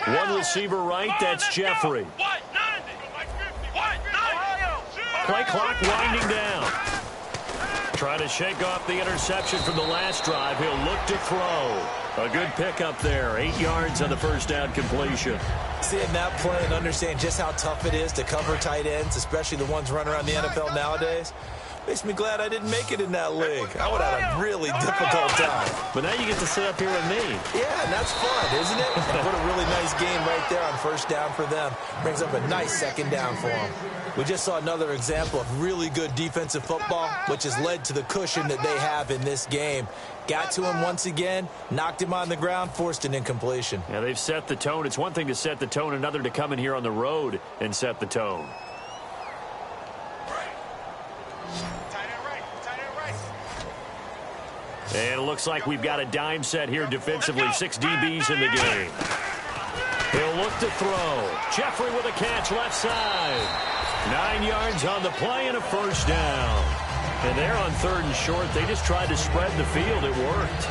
One receiver right, that's Jeffrey. Play clock winding down. Trying to shake off the interception from the last drive. He'll look to throw. A good pickup there. 8 yards on the 1st down completion. Seeing that play and understand just how tough it is to cover tight ends, especially the ones running around the NFL nowadays, makes me glad I didn't make it in that league. I would have had a really difficult time. But now you get to sit up here with me. Yeah, and that's fun, isn't it? What a really nice game right there on 1st down for them. Brings up a nice 2nd down for them. We just saw another example of really good defensive football, which has led to the cushion that they have in this game. Got to him once again, knocked him on the ground, forced an incompletion. Yeah, they've set the tone. It's one thing to set the tone, another to come in here on the road and set the tone. And it looks like we've got a dime set here defensively. 6 DBs in the game. He'll look to throw. Jeffrey with a catch left side. 9 yards on the play and a 1st down. And they're on 3rd and short. They just tried to spread the field. It worked.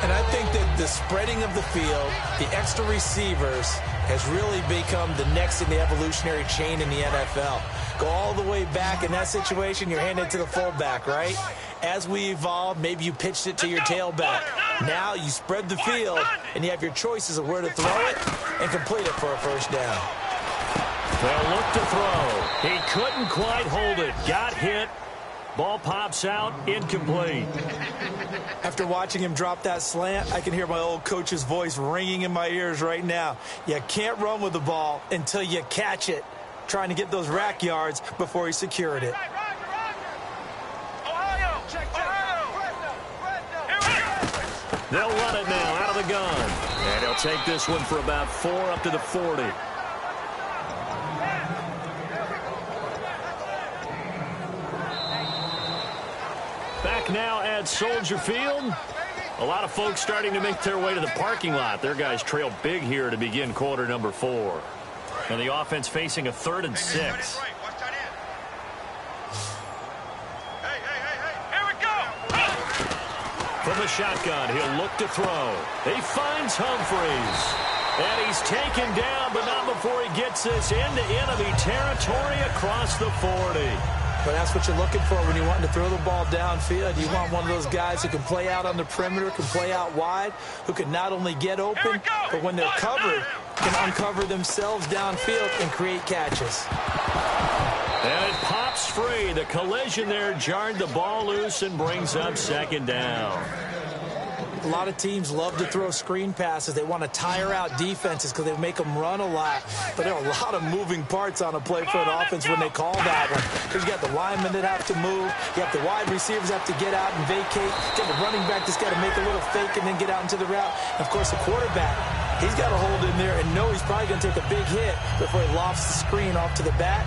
And I think that the spreading of the field, the extra receivers, has really become the next in the evolutionary chain in the NFL. Go all the way back in that situation, you're handing it to the fullback, right? As we evolve, maybe you pitched it to your tailback. Now you spread the field, and you have your choices of where to throw it and complete it for a 1st down. They'll look to throw. He couldn't quite hold it. Got hit. Ball pops out, incomplete. After watching him drop that slant, I can hear my old coach's voice ringing in my ears right now. You can't run with the ball until you catch it. Trying to get those rack yards before he secured it. They'll run it now out of the gun. And he'll take this one for about 4 up to the 40. Back now at Soldier Field. A lot of folks starting to make their way to the parking lot. Their guys trail big here to begin quarter number 4. And the offense facing a 3rd and 6. From the shotgun, he'll look to throw. He finds Humphreys. And he's taken down, but not before he gets this into enemy territory across the 40. But that's what you're looking for when you want to throw the ball downfield. You want one of those guys who can play out on the perimeter, can play out wide, who can not only get open, but when they're covered, can uncover themselves downfield and create catches. And it pops free. The collision there jarred the ball loose and brings up 2nd down. A lot of teams love to throw screen passes. They want to tire out defenses because they make them run a lot. But there are a lot of moving parts on a play for an offense when they call that one. Because you got the linemen that have to move. You have the wide receivers have to get out and vacate. You got the running back that's got to make a little fake and then get out into the route. And, of course, the quarterback, he's got to hold in there and know he's probably going to take a big hit before he lofts the screen off to the back.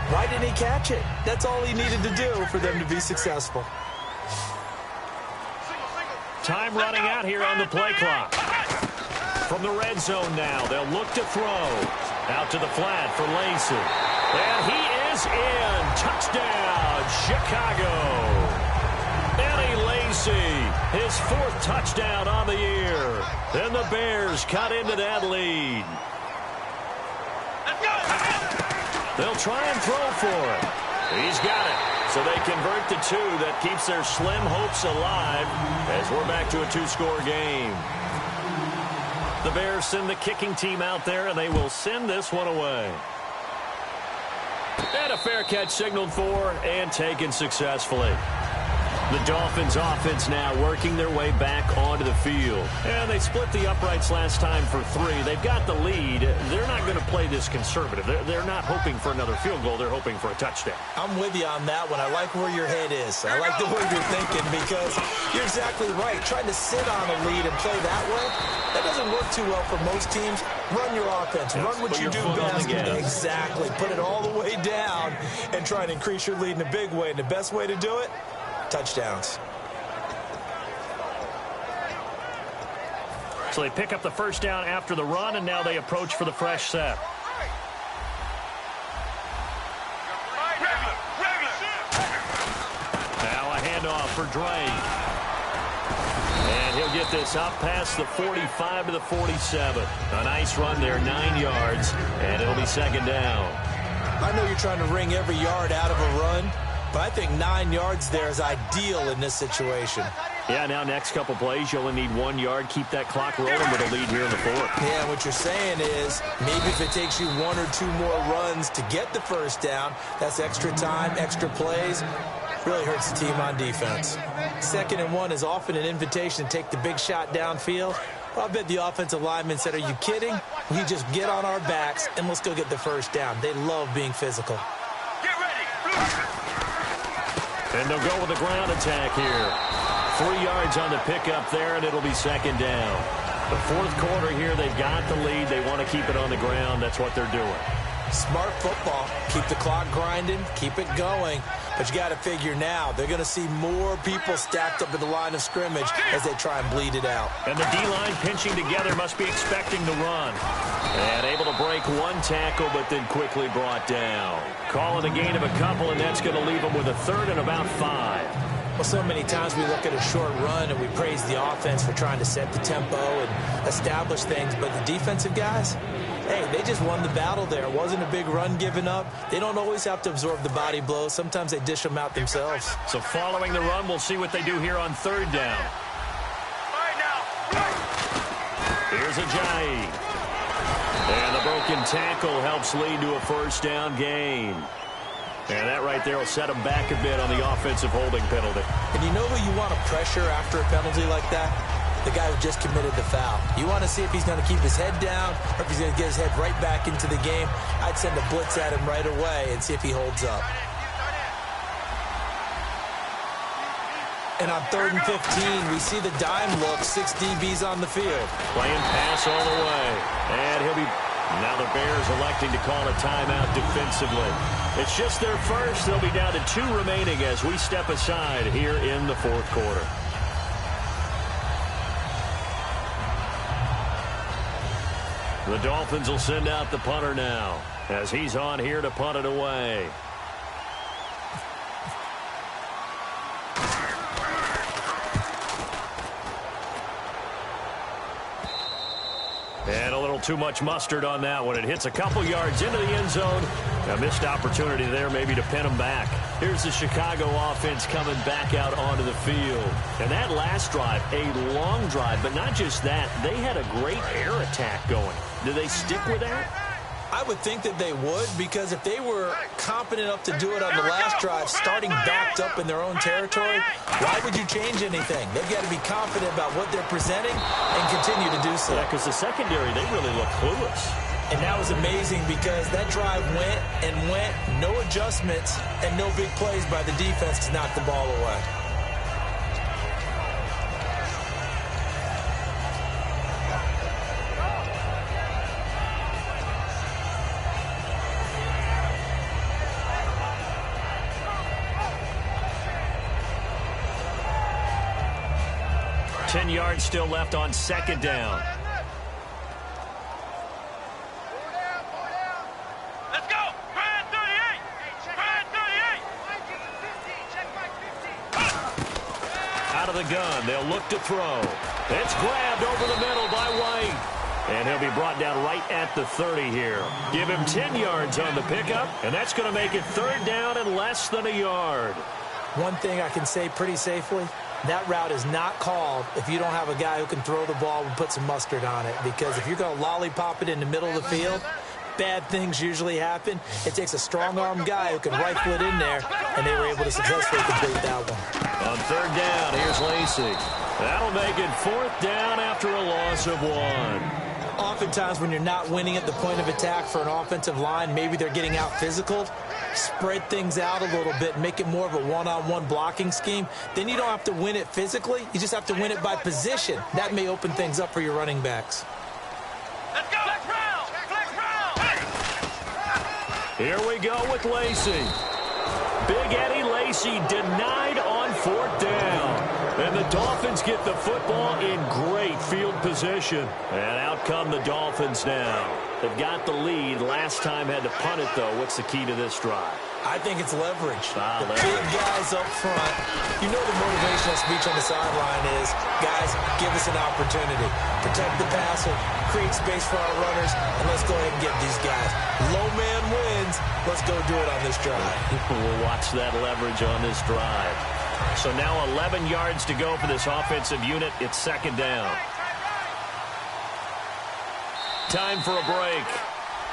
Why didn't he catch it? That's all he needed to do for them to be successful. Time running out here on the play clock. From the red zone now, they'll look to throw. Out to the flat for Lacey. And he is in. Touchdown, Chicago. Eddie Lacey, his 4th touchdown on the year. And the Bears cut into that lead. They'll try and throw for it. He's got it. So they convert the 2. That keeps their slim hopes alive as we're back to a 2-score game. The Bears send the kicking team out there, and they will send this one away. And a fair catch signaled for and taken successfully. The Dolphins offense now working their way back onto the field. And they split the uprights last time for 3. They've got the lead. They're not going to play this conservative. They're not hoping for another field goal. They're hoping for a touchdown. I'm with you on that one. I like where your head is. I like the way you're thinking because you're exactly right. Trying to sit on a lead and play that way, that doesn't work too well for most teams. Run your offense. Yes, run what you do best. Exactly. Put it all the way down and try and increase your lead in a big way. And the best way to do it, touchdowns. So they pick up the 1st down after the run, and now they approach for the fresh set. Now a handoff for Drake. And he'll get this up past the 45 to the 47. A nice run there, 9 yards, and it'll be 2nd down. I know you're trying to wring every yard out of a run, but I think 9 yards there is ideal in this situation. Yeah, now next couple plays, you only need 1 yard. Keep that clock rolling with a lead here in the 4th. Yeah, what you're saying is maybe if it takes you 1 or 2 more runs to get the 1st down, that's extra time, extra plays. Really hurts the team on defense. 2nd and 1 is often an invitation to take the big shot downfield. Well, I bet the offensive lineman said, are you kidding? We just get on our backs and let's go get the 1st down. They love being physical. Get ready. And they'll go with the ground attack here. 3 yards on the pickup there, and it'll be 2nd down. The 4th quarter here, they've got the lead. They want to keep it on the ground. That's what they're doing. Smart football. Keep the clock grinding. Keep it going. But you got to figure now, they're going to see more people stacked up at the line of scrimmage as they try and bleed it out. And the D-line pinching together must be expecting the run. And able to break 1 tackle, but then quickly brought down. Calling a gain of a couple, and that's going to leave them with a 3rd and about 5. Well, so many times we look at a short run and we praise the offense for trying to set the tempo and establish things, but the defensive guys, hey, they just won the battle there. It wasn't a big run given up. They don't always have to absorb the body blows. Sometimes they dish them out themselves. So following the run, we'll see what they do here on 3rd down. Here's Ajayi. And the broken Broken tackle helps lead to a first down gain. And that right there will set him back a bit on the offensive holding penalty. And you know who you want to pressure after a penalty like that? The guy who just committed the foul. You want to see if he's going to keep his head down or if he's going to get his head right back into the game. I'd send a blitz at him right away and see if he holds up. And on 3rd and 15, we see the dime look, 6 DBs on the field. Playing pass all the way. And he'll be... Now the Bears electing to call a timeout defensively. It's just their first. They'll be down to 2 remaining as we step aside here in the 4th quarter. The Dolphins will send out the punter now as he's on here to punt it away. And a little too much mustard on that one. It hits a couple yards into the end zone. A missed opportunity there maybe to pin them back. Here's the Chicago offense coming back out onto the field. And that last drive, a long drive, but not just that. They had a great air attack going. Do they stick with that? I would think that they would, because if they were competent enough to do it on the last drive, starting backed up in their own territory, why would you change anything? They've got to be confident about what they're presenting and continue to do so. Yeah, because the secondary, they really look clueless. And that was amazing because that drive went and went, no adjustments, and no big plays by the defense to knock the ball away. Yards still left on 2nd down. Let's go! Brad 38! Brad 38! Out of the gun. They'll look to throw. It's grabbed over the middle by White. And he'll be brought down right at the 30 here. Give him 10 yards on the pickup, and that's going to make it 3rd down and less than a yard. One thing I can say pretty safely, that route is not called if you don't have a guy who can throw the ball and put some mustard on it. Because if you're going to lollipop it in the middle of the field, bad things usually happen. It takes a strong-arm guy who can rifle it in there, and they were able to successfully complete that one. On 3rd down, here's Lacy. That'll make it 4th down after a loss of 1. Oftentimes when you're not winning at the point of attack for an offensive line, maybe they're getting out physical, spread things out a little bit, make it more of a one-on-one blocking scheme. Then you don't have to win it physically. You just have to win it by position. That may open things up for your running backs. Let's go! Flex round! Flex round! Here we go with Lacy. Big Eddie Lacy denied on 4th down. And the Dolphins get the football in great field position. And out come the Dolphins now. They've got the lead. Last time had to punt it, though. What's the key to this drive? I think it's leverage. Leverage. Big guys up front. You know the motivational speech on the sideline is, guys, give us an opportunity. Protect the passer, create space for our runners, and let's go ahead and get these guys. Low man wins. Let's go do it on this drive. We'll watch that leverage on this drive. So now 11 yards to go for this offensive unit. It's 2nd down. Time for a break.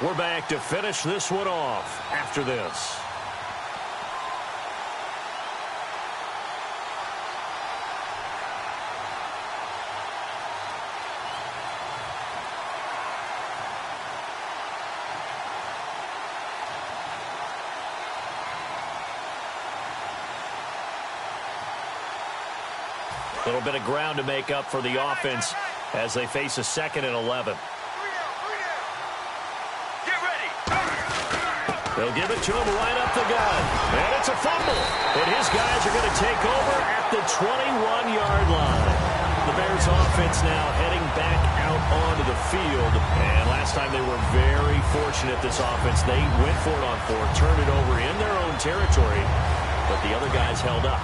We're back to finish this one off after this. A little bit of ground to make up for the offense as they face a 2nd and 11. Get ready! They'll give it to him right up the gut. And it's a fumble. And his guys are going to take over at the 21-yard line. The Bears offense now heading back out onto the field. And last time they were very fortunate, this offense. They went for it on 4, turned it over in their own territory. but the other guys held up.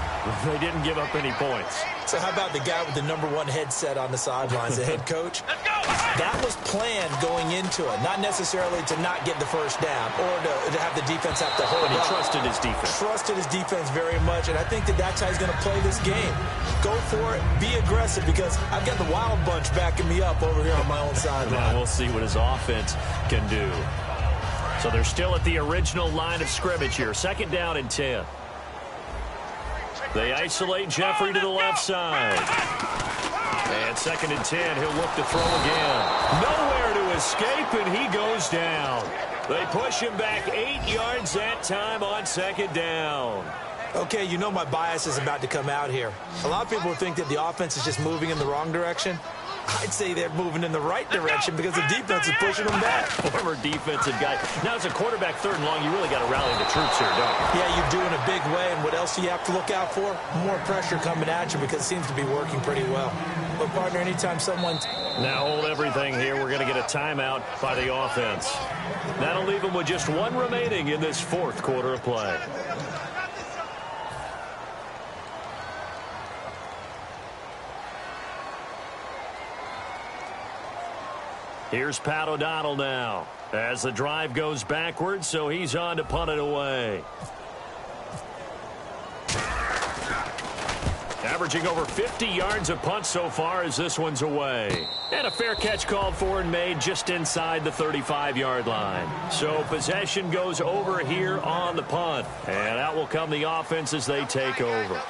They didn't give up any points. So how about the guy with the #1 headset on the sidelines, the head coach? That was planned going into it, not necessarily to not get the first down or to have the defense have to hold up. But he trusted his defense. Trusted his defense very much, and I think that's how he's going to play this game. Go for it, be aggressive, because I've got the wild bunch backing me up over here on my own sideline. Now we'll see what his offense can do. So they're still at the original line of scrimmage here. 2nd down and 10. They isolate Jeffrey to the left side. And 2nd and 10, he'll look to throw again. Nowhere to escape, and he goes down. They push him back 8 yards that time on 2nd down. Okay, you know my bias is about to come out here. A lot of people think that the offense is just moving in the wrong direction. I'd say they're moving in the right direction because the defense is pushing them back. Former defensive guy. Now, as a quarterback 3rd and long, you really got to rally the troops here, don't you? Yeah, you do in a big way, and what else do you have to look out for? More pressure coming at you because it seems to be working pretty well. But, partner, anytime someone's... Now hold everything here. We're going to get a timeout by the offense. That'll leave them with just 1 remaining in this 4th quarter of play. Here's Pat O'Donnell now as the drive goes backwards, so he's on to punt it away. Averaging over 50 yards a punt so far as this one's away. And a fair catch called for and made just inside the 35-yard line. So possession goes over here on the punt. And out will come the offense as they take over.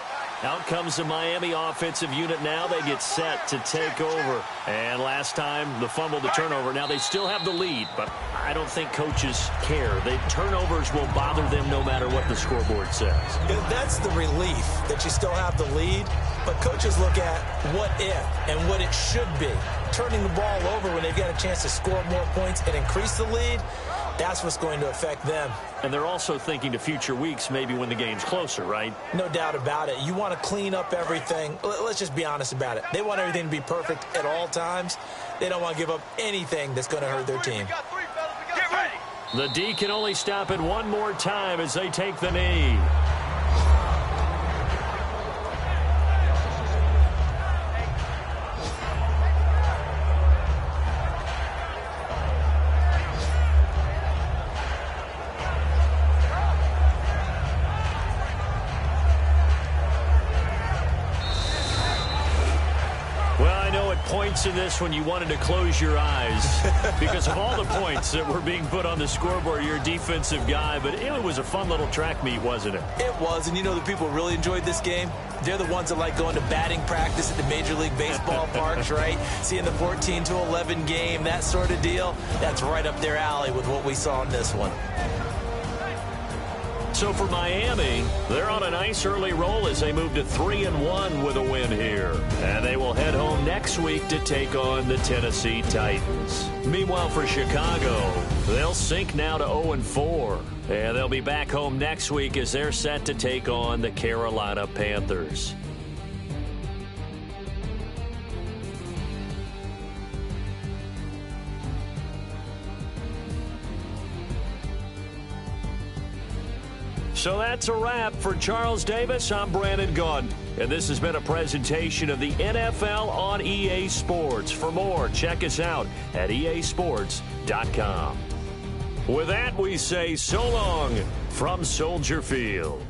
Out comes the Miami offensive unit now. They get set to take over. And last time, the fumble, the turnover. Now, they still have the lead, but I don't think coaches care. The turnovers will bother them no matter what the scoreboard says. That's the relief that you still have the lead, but coaches look at what if and what it should be. Turning the ball over when they've got a chance to score more points and increase the lead, that's what's going to affect them. And they're also thinking to future weeks, maybe when the game's closer, right? No doubt about it. You want to clean up everything. Let's just be honest about it. They want everything to be perfect at all times. They don't want to give up anything that's going to hurt their team. Get ready. The D can only stop it one more time as they take the knee. Points in this when you wanted to close your eyes because of all the points that were being put on the scoreboard. You're a defensive guy, but it was a fun little track meet, wasn't it? It was, and you know the people who really enjoyed this game? They're the ones that like going to batting practice at the Major League Baseball parks, right? Seeing the 14-11 game, that sort of deal. That's right up their alley with what we saw in this one. So for Miami, they're on a nice early roll as they move to 3-1 with a win here. And they will head home next week to take on the Tennessee Titans. Meanwhile, for Chicago, they'll sink now to 0-4. And they'll be back home next week as they're set to take on the Carolina Panthers. So that's a wrap. For Charles Davis, I'm Brandon Gaudin. And this has been a presentation of the NFL on EA Sports. For more, check us out at easports.com. With that, we say so long from Soldier Field.